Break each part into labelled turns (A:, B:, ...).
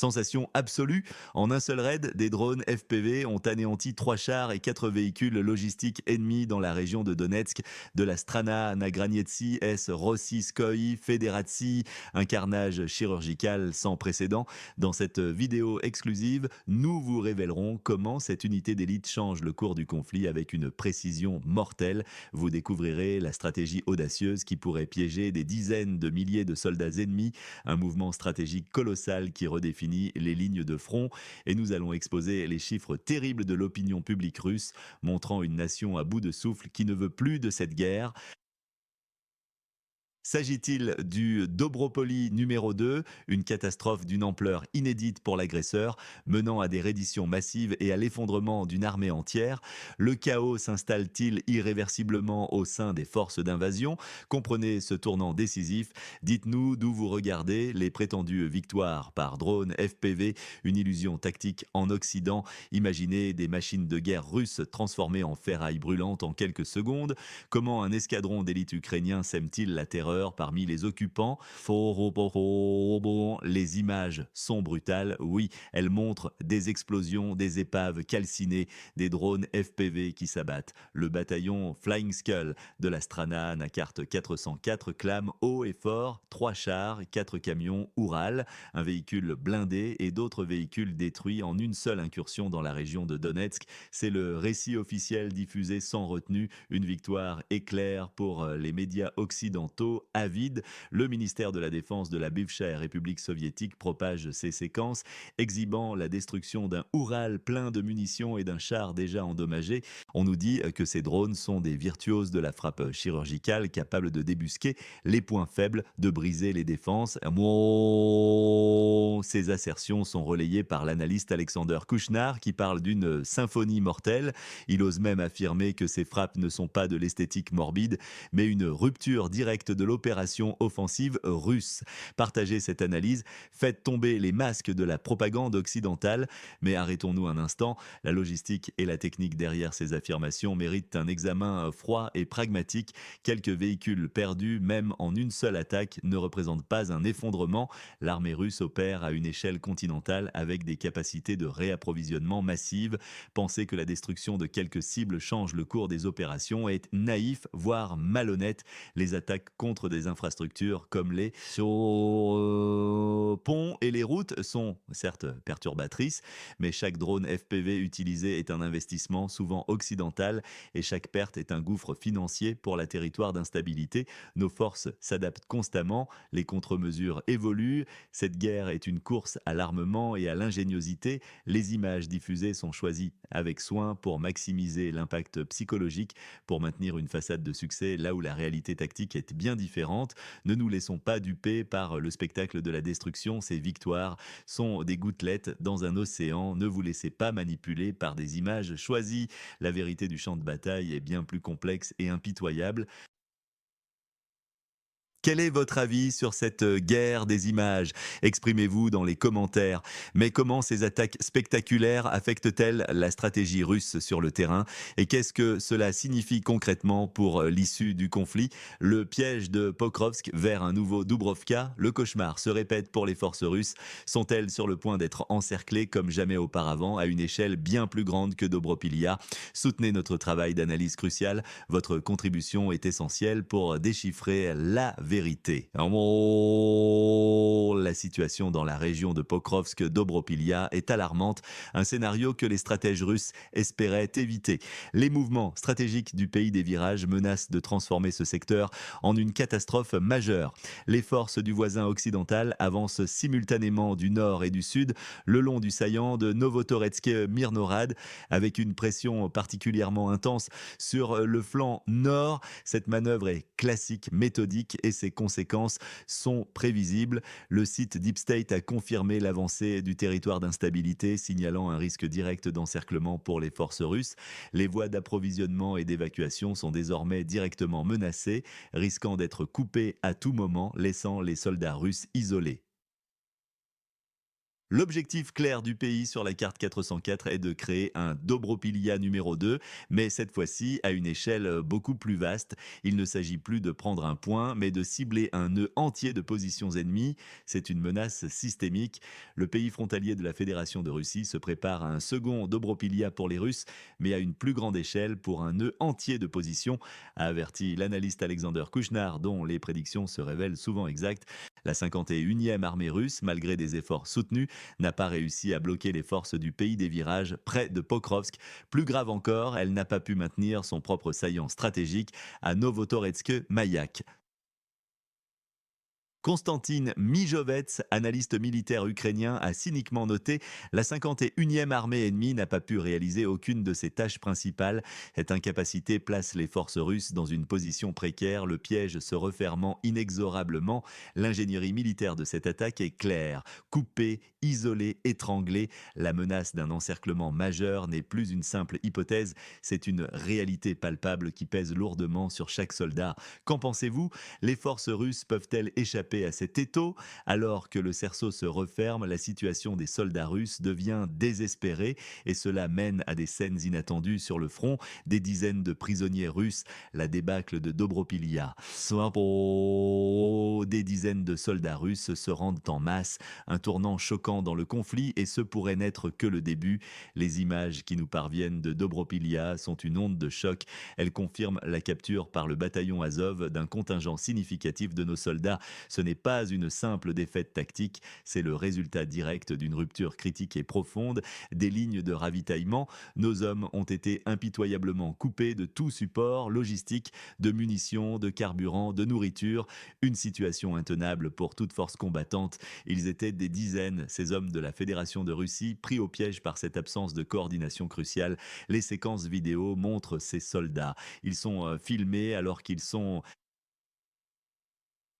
A: Sensation absolue, en un seul raid, des drones FPV ont anéanti 3 chars et 4 véhicules logistiques ennemis dans la région de Donetsk, de la Strana na Granietsi S Rossiskoï Federacji, un carnage chirurgical sans précédent. Dans cette vidéo exclusive, nous vous révélerons comment cette unité d'élite change le cours du conflit avec une précision mortelle. Vous découvrirez la stratégie audacieuse qui pourrait piéger des dizaines de milliers de soldats ennemis, un mouvement stratégique colossal qui redéfinit les lignes de front, et nous allons exposer les chiffres terribles de l'opinion publique russe, montrant une nation à bout de souffle qui ne veut plus de cette guerre. S'agit-il du Dobropoli numéro 2, une catastrophe d'une ampleur inédite pour l'agresseur, menant à des redditions massives et à l'effondrement d'une armée entière? Le chaos s'installe-t-il irréversiblement au sein des forces d'invasion? Comprenez ce tournant décisif. Dites-nous d'où vous regardez les prétendues victoires par drone FPV, une illusion tactique en Occident. Imaginez des machines de guerre russes transformées en ferraille brûlante en quelques secondes. Comment un escadron d'élite ukrainien sème-t-il la terreur parmi les occupants? Les images sont brutales, oui, elles montrent des explosions, des épaves calcinées, des drones FPV qui s'abattent. Le bataillon Flying Skull de la Strana na carte 404 clame haut et fort 3 chars, 4 camions Oural, un véhicule blindé et d'autres véhicules détruits en une seule incursion dans la région de Donetsk. C'est le récit officiel diffusé sans retenue, une victoire éclair pour les médias occidentaux avides. Le ministère de la Défense de la buvshire République soviétique propage ces séquences, exhibant la destruction d'un Oural plein de munitions et d'un char déjà endommagé. On nous dit que ces drones sont des virtuoses de la frappe chirurgicale, capables de débusquer les points faibles, de briser les défenses. Ces assertions sont relayées par l'analyste Alexander Kouchnar, qui parle d'une symphonie mortelle. Il ose même affirmer que ces frappes ne sont pas de l'esthétique morbide, mais une rupture directe de l'opération offensive russe. Partagez cette analyse, faites tomber les masques de la propagande occidentale, mais arrêtons-nous un instant, la logistique et la technique derrière ces affirmations méritent un examen froid et pragmatique. Quelques véhicules perdus, même en une seule attaque, ne représentent pas un effondrement. L'armée russe opère à une échelle continentale avec des capacités de réapprovisionnement massives. Penser que la destruction de quelques cibles change le cours des opérations est naïf, voire malhonnête. Les attaques contre des infrastructures comme les ponts et les routes sont certes perturbatrices, mais chaque drone FPV utilisé est un investissement souvent occidental et chaque perte est un gouffre financier pour la territoire d'instabilité. Nos forces s'adaptent constamment, les contre-mesures évoluent. Cette guerre est une course à l'armement et à l'ingéniosité. Les images diffusées sont choisies avec soin pour maximiser l'impact psychologique, pour maintenir une façade de succès là où la réalité tactique est bien différente. Ne nous laissons pas duper par le spectacle de la destruction. Ces victoires sont des gouttelettes dans un océan. Ne vous laissez pas manipuler par des images choisies. La vérité du champ de bataille est bien plus complexe et impitoyable. Quel est votre avis sur cette guerre des images? Exprimez-vous dans les commentaires. Mais comment ces attaques spectaculaires affectent-elles la stratégie russe sur le terrain? Et qu'est-ce que cela signifie concrètement pour l'issue du conflit? Le piège de Pokrovsk vers un nouveau Dubrovka, le cauchemar se répète pour les forces russes. Sont-elles sur le point d'être encerclées comme jamais auparavant à une échelle bien plus grande que Dobropilia? Soutenez notre travail d'analyse cruciale. Votre contribution est essentielle pour déchiffrer la vérité. La situation dans la région de Pokrovsk-Dobropilia est alarmante, un scénario que les stratèges russes espéraient éviter. Les mouvements stratégiques du pays des virages menacent de transformer ce secteur en une catastrophe majeure. Les forces du voisin occidental avancent simultanément du nord et du sud le long du saillant de Novotoretsk-Mirnorad avec une pression particulièrement intense sur le flanc nord. Cette manœuvre est classique, méthodique et ses conséquences sont prévisibles. Le site Deep State a confirmé l'avancée du territoire d'instabilité, signalant un risque direct d'encerclement pour les forces russes. Les voies d'approvisionnement et d'évacuation sont désormais directement menacées, risquant d'être coupées à tout moment, laissant les soldats russes isolés. L'objectif clair du pays sur la carte 404 est de créer un Dobropilia numéro 2, mais cette fois-ci à une échelle beaucoup plus vaste. Il ne s'agit plus de prendre un point, mais de cibler un nœud entier de positions ennemies. C'est une menace systémique. Le pays frontalier de la Fédération de Russie se prépare à un second Dobropilia pour les Russes, mais à une plus grande échelle pour un nœud entier de positions, a averti l'analyste Alexander Kouchner, dont les prédictions se révèlent souvent exactes. La 51e armée russe, malgré des efforts soutenus, n'a pas réussi à bloquer les forces du pays des virages près de Pokrovsk. Plus grave encore, elle n'a pas pu maintenir son propre saillant stratégique à Novotoretsk-Mayak. Konstantin Mijovets, analyste militaire ukrainien, a cyniquement noté: la 51e armée ennemie n'a pas pu réaliser aucune de ses tâches principales. Cette incapacité place les forces russes dans une position précaire, le piège se refermant inexorablement. L'ingénierie militaire de cette attaque est claire: couper, isoler, étrangler. La menace d'un encerclement majeur n'est plus une simple hypothèse, c'est une réalité palpable qui pèse lourdement sur chaque soldat. Qu'en pensez-vous? Les forces russes peuvent-elles échapper à cet étau? Alors que le cerceau se referme, la situation des soldats russes devient désespérée et cela mène à des scènes inattendues sur le front. Des dizaines de prisonniers russes, la débâcle de Dobropilia. Des dizaines de soldats russes se rendent en masse, un tournant choquant dans le conflit, et ce pourrait n'être que le début. Les images qui nous parviennent de Dobropilia sont une onde de choc. Elles confirment la capture par le bataillon Azov d'un contingent significatif de nos soldats. Ce n'est pas une simple défaite tactique, c'est le résultat direct d'une rupture critique et profonde des lignes de ravitaillement. Nos hommes ont été impitoyablement coupés de tout support logistique, de munitions, de carburant, de nourriture. Une situation intenable pour toute force combattante. Ils étaient des dizaines, ces hommes de la Fédération de Russie, pris au piège par cette absence de coordination cruciale. Les séquences vidéo montrent ces soldats. Ils sont filmés alors qu'ils sont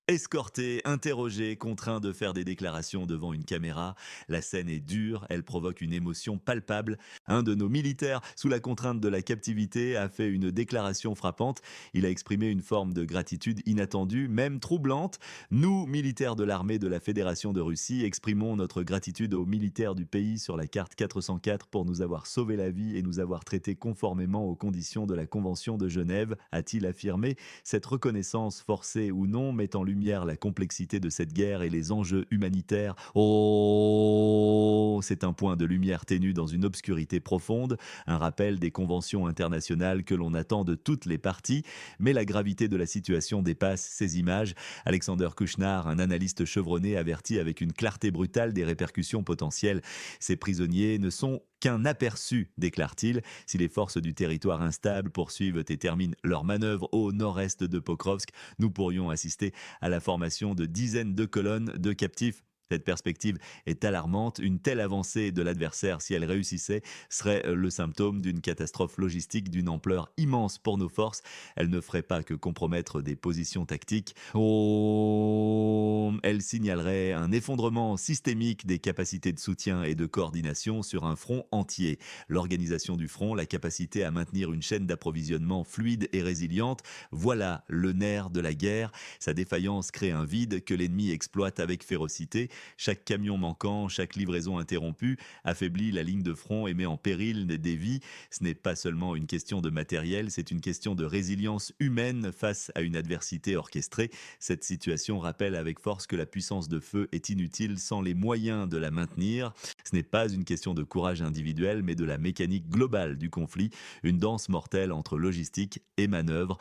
A: escortés, interrogés, contraints de faire des déclarations devant une caméra. La scène est dure, elle provoque une émotion palpable. Un de nos militaires, sous la contrainte de la captivité, a fait une déclaration frappante. Il a exprimé une forme de gratitude inattendue, même troublante. Nous, militaires de l'armée de la Fédération de Russie, exprimons notre gratitude aux militaires du pays sur la carte 404 pour nous avoir sauvé la vie et nous avoir traités conformément aux conditions de la Convention de Genève, a-t-il affirmé. Cette reconnaissance, forcée ou non, met en lumière la complexité de cette guerre et les enjeux humanitaires. Oh, c'est un point de lumière ténue dans une obscurité profonde, un rappel des conventions internationales que l'on attend de toutes les parties, mais la gravité de la situation dépasse ces images. Alexander Kouchner, un analyste chevronné, avertit avec une clarté brutale des répercussions potentielles. Ces prisonniers ne sont qu'un aperçu, déclare-t-il. Si les forces du territoire instable poursuivent et terminent leur manœuvre au nord-est de Pokrovsk, nous pourrions assister à la formation de dizaines de colonnes de captifs. Cette perspective est alarmante. Une telle avancée de l'adversaire, si elle réussissait, serait le symptôme d'une catastrophe logistique d'une ampleur immense pour nos forces. Elle ne ferait pas que compromettre des positions tactiques. Oh, elle signalerait un effondrement systémique des capacités de soutien et de coordination sur un front entier. L'organisation du front, la capacité à maintenir une chaîne d'approvisionnement fluide et résiliente, voilà le nerf de la guerre. Sa défaillance crée un vide que l'ennemi exploite avec férocité. Chaque camion manquant, chaque livraison interrompue affaiblit la ligne de front et met en péril des vies. Ce n'est pas seulement une question de matériel, c'est une question de résilience humaine face à une adversité orchestrée. Cette situation rappelle avec force que la puissance de feu est inutile sans les moyens de la maintenir. Ce n'est pas une question de courage individuel, mais de la mécanique globale du conflit, une danse mortelle entre logistique et manœuvre.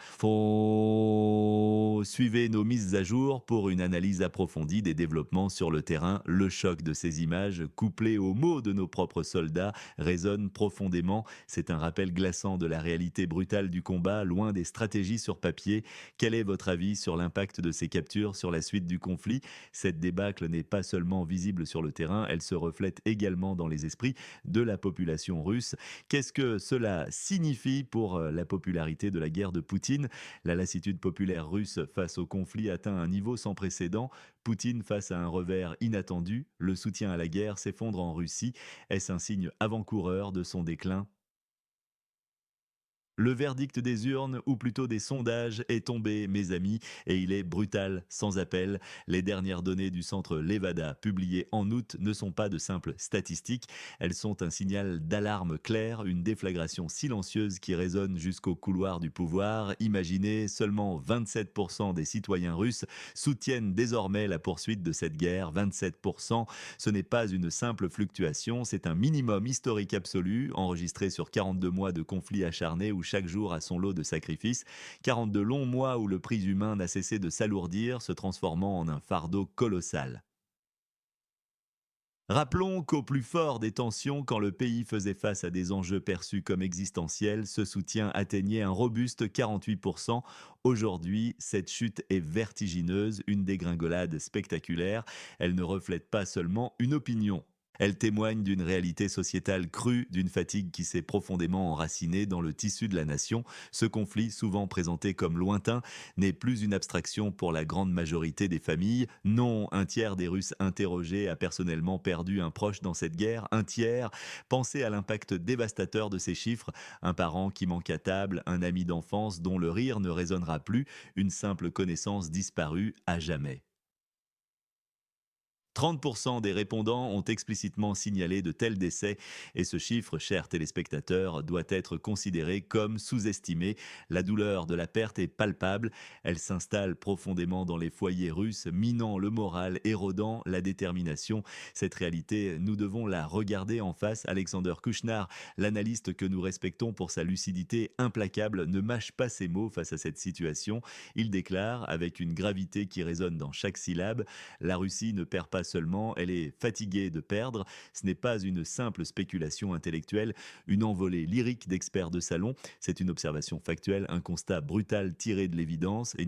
A: Suivez nos mises à jour pour une analyse approfondie des développements sur le terrain. Le choc de ces images, couplé aux mots de nos propres soldats, résonne profondément. C'est un rappel glaçant de la réalité brutale du combat, loin des stratégies sur papier. Quel est votre avis sur l'impact de ces captures sur la suite du conflit? Cette débâcle n'est pas seulement visible sur le terrain, elle se reflète également dans les esprits de la population russe. Qu'est-ce que cela signifie pour la popularité de la guerre de Poutine? La lassitude populaire russe face au conflit atteint un niveau sans précédent. Poutine face à un revers inattendu. Le soutien à la guerre s'effondre en Russie. Est-ce un signe avant-coureur de son déclin? Le verdict des urnes, ou plutôt des sondages, est tombé, mes amis, et il est brutal, sans appel. Les dernières données du centre Levada, publiées en août, ne sont pas de simples statistiques. Elles sont un signal d'alarme clair, une déflagration silencieuse qui résonne jusqu'au couloir du pouvoir. Imaginez, seulement 27% des citoyens russes soutiennent désormais la poursuite de cette guerre. 27%, ce n'est pas une simple fluctuation, c'est un minimum historique absolu, enregistré sur 42 mois de conflits acharnés où chaque jour a son lot de sacrifices. 42 longs mois où le prix humain n'a cessé de s'alourdir, se transformant en un fardeau colossal. Rappelons qu'au plus fort des tensions, quand le pays faisait face à des enjeux perçus comme existentiels, ce soutien atteignait un robuste 48%. Aujourd'hui, cette chute est vertigineuse, une dégringolade spectaculaire. Elle ne reflète pas seulement une opinion. Elle témoigne d'une réalité sociétale crue, d'une fatigue qui s'est profondément enracinée dans le tissu de la nation. Ce conflit, souvent présenté comme lointain, n'est plus une abstraction pour la grande majorité des familles. Non, un tiers des Russes interrogés a personnellement perdu un proche dans cette guerre. Un tiers. Pensez à l'impact dévastateur de ces chiffres. Un parent qui manque à table, un ami d'enfance dont le rire ne résonnera plus, une simple connaissance disparue à jamais. 30% des répondants ont explicitement signalé de tels décès et ce chiffre, chers téléspectateurs, doit être considéré comme sous-estimé. La douleur de la perte est palpable, elle s'installe profondément dans les foyers russes, minant le moral, érodant la détermination. Cette réalité, nous devons la regarder en face. Alexander Kuchnar, l'analyste que nous respectons pour sa lucidité implacable, ne mâche pas ses mots face à cette situation. Il déclare, avec une gravité qui résonne dans chaque syllabe: la Russie ne perd pas seulement, elle est fatiguée de perdre. Ce n'est pas une simple spéculation intellectuelle, une envolée lyrique d'experts de salon. C'est une observation factuelle, un constat brutal tiré de l'évidence. Et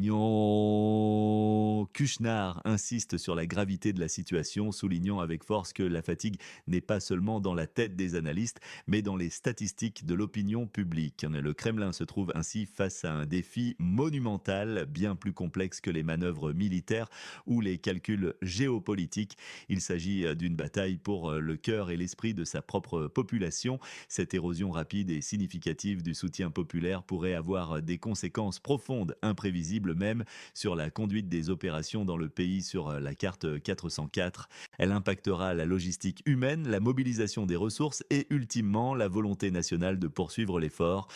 A: Kuchnar insiste sur la gravité de la situation, soulignant avec force que la fatigue n'est pas seulement dans la tête des analystes, mais dans les statistiques de l'opinion publique. Le Kremlin se trouve ainsi face à un défi monumental, bien plus complexe que les manœuvres militaires ou les calculs géopolitiques. Il s'agit d'une bataille pour le cœur et l'esprit de sa propre population. Cette érosion rapide et significative du soutien populaire pourrait avoir des conséquences profondes, imprévisibles même, sur la conduite des opérations dans le pays sur la carte 404. Elle impactera la logistique humaine, la mobilisation des ressources et ultimement la volonté nationale de poursuivre l'effort.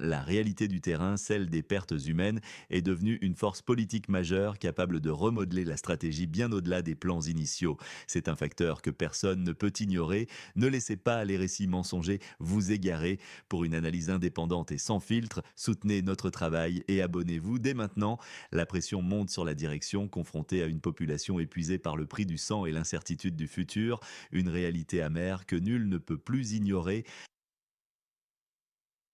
A: La réalité du terrain, celle des pertes humaines, est devenue une force politique majeure capable de remodeler la stratégie bien au-delà des plans initiaux. C'est un facteur que personne ne peut ignorer. Ne laissez pas les récits mensongers vous égarer. Pour une analyse indépendante et sans filtre, soutenez notre travail et abonnez-vous dès maintenant. La pression monte sur la direction, confrontée à une population épuisée par le prix du sang et l'incertitude du futur, une réalité amère que nul ne peut plus ignorer.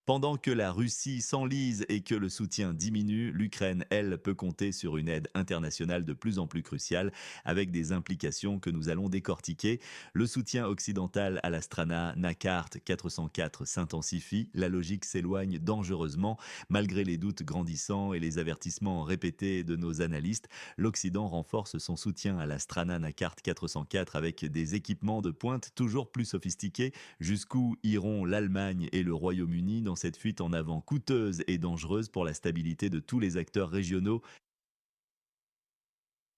A: Pendant que la Russie s'enlise et que le soutien diminue, l'Ukraine, elle, peut compter sur une aide internationale de plus en plus cruciale, avec des implications que nous allons décortiquer. Le soutien occidental à l'Astrana Nakart 404 s'intensifie, la logique s'éloigne dangereusement. Malgré les doutes grandissants et les avertissements répétés de nos analystes, l'Occident renforce son soutien à l'Astrana Nakart 404 avec des équipements de pointe toujours plus sophistiqués. Jusqu'où iront l'Allemagne et le Royaume-Uni dans cette fuite en avant coûteuse et dangereuse pour la stabilité de tous les acteurs régionaux?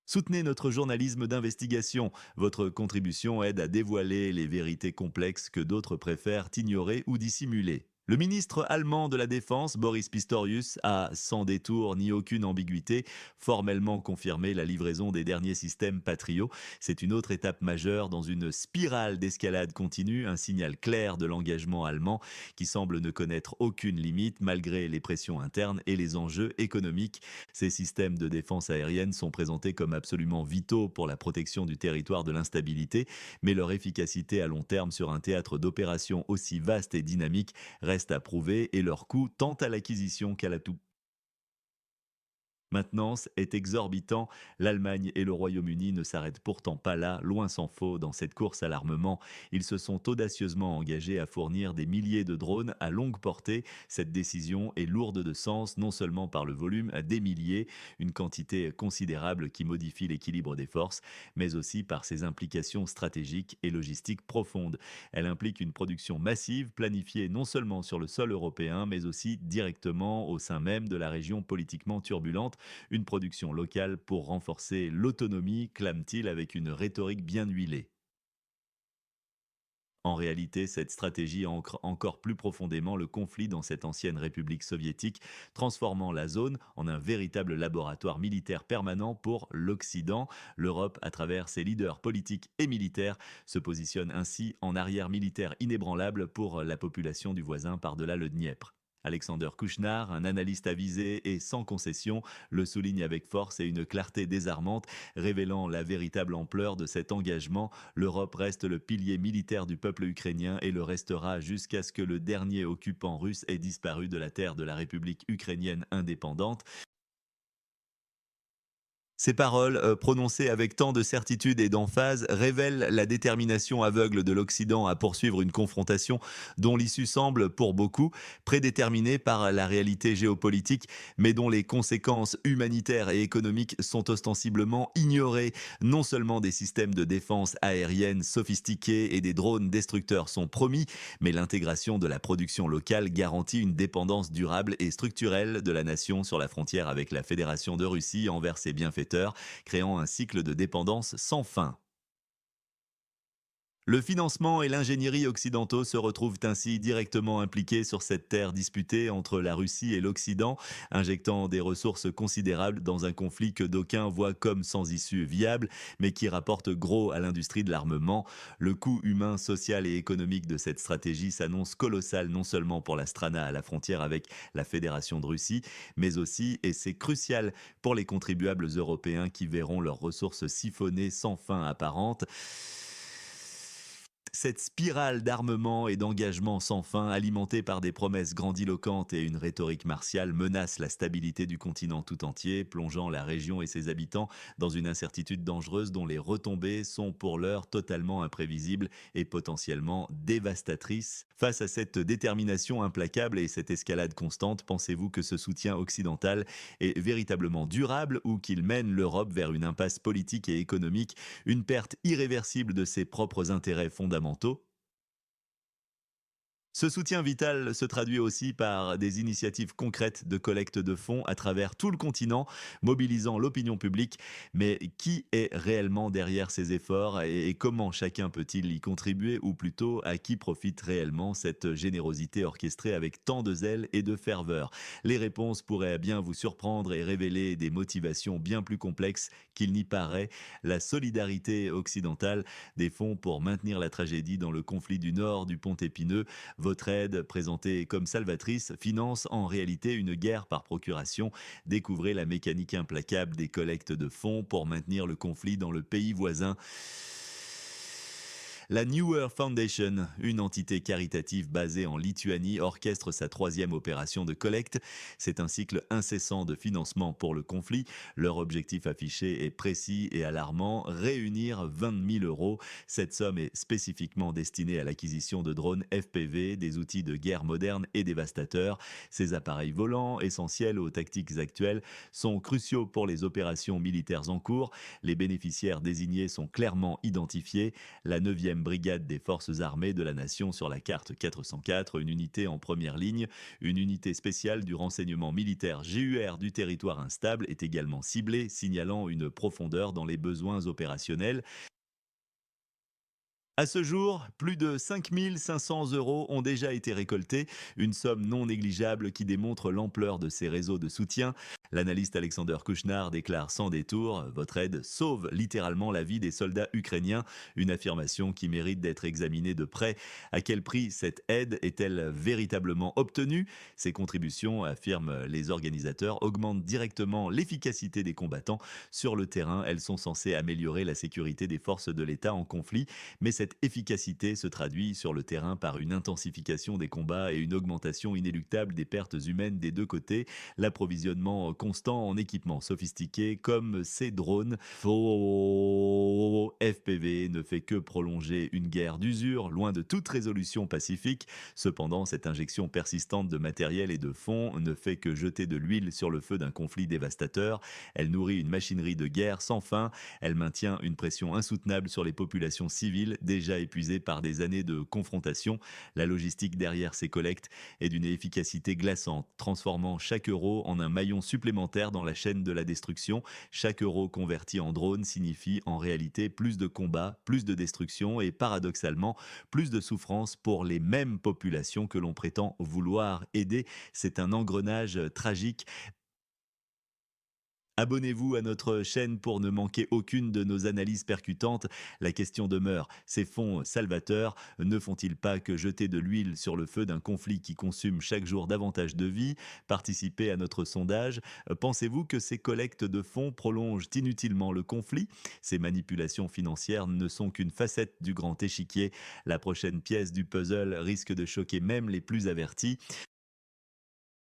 A: Soutenez notre journalisme d'investigation. Votre contribution aide à dévoiler les vérités complexes que d'autres préfèrent ignorer ou dissimuler. Le ministre allemand de la Défense, Boris Pistorius, a, sans détour ni aucune ambiguïté, formellement confirmé la livraison des derniers systèmes Patriot. C'est une autre étape majeure dans une spirale d'escalade continue, un signal clair de l'engagement allemand qui semble ne connaître aucune limite malgré les pressions internes et les enjeux économiques. Ces systèmes de défense aérienne sont présentés comme absolument vitaux pour la protection du territoire de l'instabilité, mais leur efficacité à long terme sur un théâtre d'opération aussi vaste et dynamique reste à prouver et leur coût tant à l'acquisition qu'à la maintenance est exorbitant. L'Allemagne et le Royaume-Uni ne s'arrêtent pourtant pas là, loin s'en faut, dans cette course à l'armement. Ils se sont audacieusement engagés à fournir des milliers de drones à longue portée. Cette décision est lourde de sens, non seulement par le volume, des milliers, une quantité considérable qui modifie l'équilibre des forces, mais aussi par ses implications stratégiques et logistiques profondes. Elle implique une production massive, planifiée non seulement sur le sol européen, mais aussi directement au sein même de la région politiquement turbulente, une production locale pour renforcer l'autonomie, clame-t-il avec une rhétorique bien huilée. En réalité, cette stratégie ancre encore plus profondément le conflit dans cette ancienne république soviétique, transformant la zone en un véritable laboratoire militaire permanent pour l'Occident. L'Europe, à travers ses leaders politiques et militaires, se positionne ainsi en arrière militaire inébranlable pour la population du voisin par-delà le Dniepr. Alexander Kouchner, un analyste avisé et sans concession, le souligne avec force et une clarté désarmante, révélant la véritable ampleur de cet engagement. L'Europe reste le pilier militaire du peuple ukrainien et le restera jusqu'à ce que le dernier occupant russe ait disparu de la terre de la République ukrainienne indépendante. Ces paroles, prononcées avec tant de certitude et d'emphase, révèlent la détermination aveugle de l'Occident à poursuivre une confrontation dont l'issue semble, pour beaucoup, prédéterminée par la réalité géopolitique, mais dont les conséquences humanitaires et économiques sont ostensiblement ignorées. Non seulement des systèmes de défense aérienne sophistiqués et des drones destructeurs sont promis, mais l'intégration de la production locale garantit une dépendance durable et structurelle de la nation sur la frontière avec la Fédération de Russie envers ses bienfaiteurs, créant un cycle de dépendance sans fin. Le financement et l'ingénierie occidentaux se retrouvent ainsi directement impliqués sur cette terre disputée entre la Russie et l'Occident, injectant des ressources considérables dans un conflit que d'aucuns voient comme sans issue viable, mais qui rapporte gros à l'industrie de l'armement. Le coût humain, social et économique de cette stratégie s'annonce colossal non seulement pour la Strana à la frontière avec la Fédération de Russie, mais aussi, et c'est crucial, pour les contribuables européens qui verront leurs ressources siphonnées sans fin apparente. Cette spirale d'armement et d'engagement sans fin, alimentée par des promesses grandiloquentes et une rhétorique martiale, menace la stabilité du continent tout entier, plongeant la région et ses habitants dans une incertitude dangereuse dont les retombées sont pour l'heure totalement imprévisibles et potentiellement dévastatrices. Face à cette détermination implacable et cette escalade constante, pensez-vous que ce soutien occidental est véritablement durable ou qu'il mène l'Europe vers une impasse politique et économique, une perte irréversible de ses propres intérêts fondamentaux? Ce soutien vital se traduit aussi par des initiatives concrètes de collecte de fonds à travers tout le continent, mobilisant l'opinion publique. Mais qui est réellement derrière ces efforts et comment chacun peut-il y contribuer, ou plutôt à qui profite réellement cette générosité orchestrée avec tant de zèle et de ferveur? Les réponses pourraient bien vous surprendre et révéler des motivations bien plus complexes qu'il n'y paraît. La solidarité occidentale, des fonds pour maintenir la tragédie dans le conflit du Nord du Pont Épineux. Votre aide, présentée comme salvatrice, finance en réalité une guerre par procuration. Découvrez la mécanique implacable des collectes de fonds pour maintenir le conflit dans le pays voisin. La Newer Foundation, une entité caritative basée en Lituanie, orchestre sa troisième opération de collecte. C'est un cycle incessant de financement pour le conflit. Leur objectif affiché est précis et alarmant, réunir 20 000 euros. Cette somme est spécifiquement destinée à l'acquisition de drones FPV, des outils de guerre modernes et dévastateurs. Ces appareils volants, essentiels aux tactiques actuelles, sont cruciaux pour les opérations militaires en cours. Les bénéficiaires désignés sont clairement identifiés. La 9e brigade des forces armées de la nation sur la carte 404, une unité en première ligne, une unité spéciale du renseignement militaire GUR du territoire instable est également ciblée, signalant une profondeur dans les besoins opérationnels. À ce jour, plus de 5 500 euros ont déjà été récoltés, une somme non négligeable qui démontre l'ampleur de ces réseaux de soutien. L'analyste Alexander Kouchner déclare sans détour: votre aide sauve littéralement la vie des soldats ukrainiens, une affirmation qui mérite d'être examinée de près. À quel prix cette aide est-elle véritablement obtenue? Ces contributions, affirment les organisateurs, augmentent directement l'efficacité des combattants. Sur le terrain, elles sont censées améliorer la sécurité des forces de l'État en conflit, mais cette cette efficacité se traduit sur le terrain par une intensification des combats et une augmentation inéluctable des pertes humaines des deux côtés, l'approvisionnement constant en équipements sophistiqués comme ces drones faux FPV ne fait que prolonger une guerre d'usure, loin de toute résolution pacifique. Cependant, cette injection persistante de matériel et de fonds ne fait que jeter de l'huile sur le feu d'un conflit dévastateur. Elle nourrit une machinerie de guerre sans fin. Elle maintient une pression insoutenable sur les populations civiles, déjà épuisées par des années de confrontation. La logistique derrière ces collectes est d'une efficacité glaçante, transformant chaque euro en un maillon supplémentaire dans la chaîne de la destruction. Chaque euro converti en drone signifie en réalité plus de combats, plus de destruction et paradoxalement plus de souffrance pour les mêmes populations que l'on prétend vouloir aider. C'est un engrenage tragique. Abonnez-vous à notre chaîne pour ne manquer aucune de nos analyses percutantes. La question demeure, ces fonds salvateurs ne font-ils pas que jeter de l'huile sur le feu d'un conflit qui consume chaque jour davantage de vies? Participez à notre sondage. Pensez-vous que ces collectes de fonds prolongent inutilement le conflit? Ces manipulations financières ne sont qu'une facette du grand échiquier. La prochaine pièce du puzzle risque de choquer même les plus avertis.